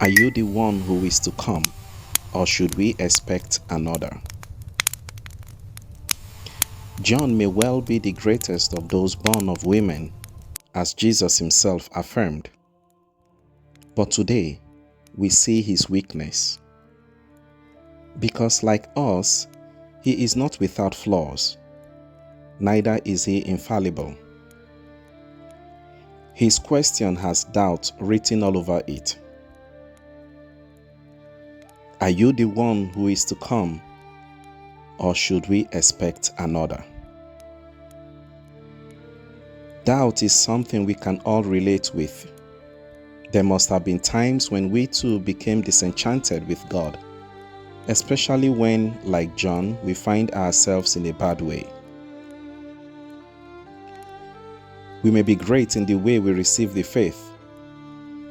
Are you the one who is to come, or should we expect another? John may well be the greatest of those born of women, as Jesus himself affirmed. But today, we see his weakness. Because like us, he is not without flaws, neither is he infallible. His question has doubt written all over it. Are you the one who is to come, or should we expect another? Doubt is something we can all relate with. There must have been times when we too became disenchanted with God, especially when, like John, we find ourselves in a bad way. We may be great in the way we receive the faith,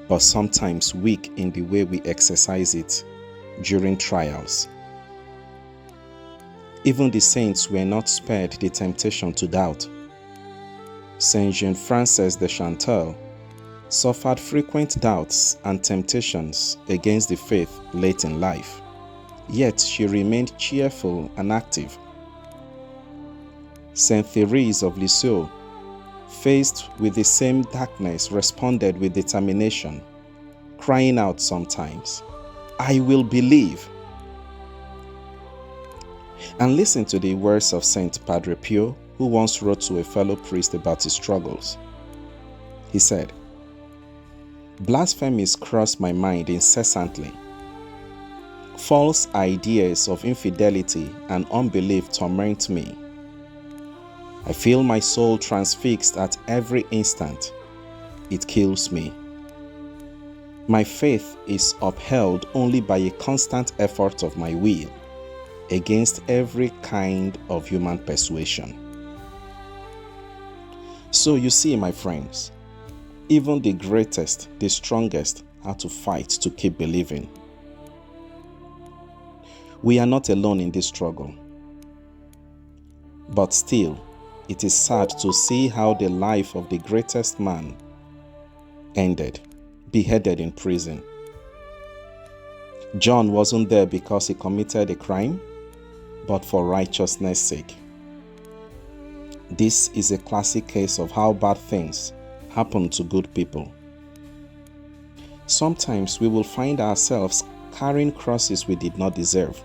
but sometimes weak in the way we exercise it during trials. Even the saints were not spared the temptation to doubt. Saint Jean-Francois de Chantal suffered frequent doubts and temptations against the faith late in life, yet she remained cheerful and active. Saint Therese of Lisieux, faced with the same darkness, responded with determination, crying out sometimes, "I will believe." And listen to the words of Saint Padre Pio, who once wrote to a fellow priest about his struggles. He said, "Blasphemies cross my mind incessantly. False ideas of infidelity and unbelief torment me. I feel my soul transfixed at every instant. It kills me. My faith is upheld only by a constant effort of my will against every kind of human persuasion." So you see, my friends, even the greatest, the strongest had to fight to keep believing. We are not alone in this struggle. But still, it is sad to see how the life of the greatest man ended, beheaded in prison. John wasn't there because he committed a crime, but for righteousness' sake. This is a classic case of how bad things happen to good people. Sometimes we will find ourselves carrying crosses we did not deserve.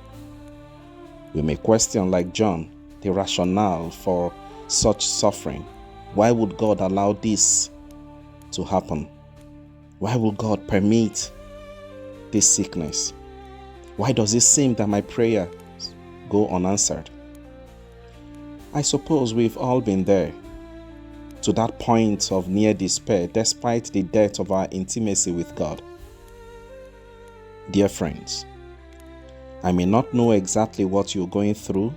We may question, like John, the rationale for such suffering. Why would God allow this to happen? Why will God permit this sickness? Why does it seem that my prayers go unanswered? I suppose we've all been there, to that point of near despair, despite the depth of our intimacy with God. Dear friends, I may not know exactly what you're going through,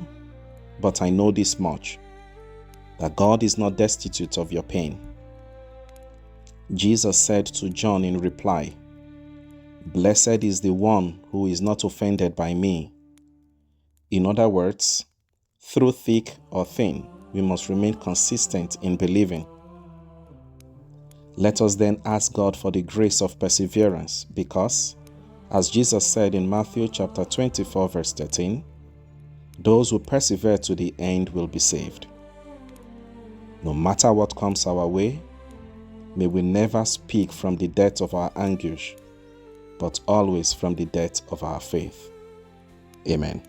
but I know this much, that God is not destitute of your pain. Jesus said to John in reply, "Blessed is the one who is not offended by me." In other words, through thick or thin, we must remain consistent in believing. Let us then ask God for the grace of perseverance, because, as Jesus said in Matthew chapter 24, verse 13, those who persevere to the end will be saved. No matter what comes our way, may we never speak from the depth of our anguish, but always from the depth of our faith. Amen.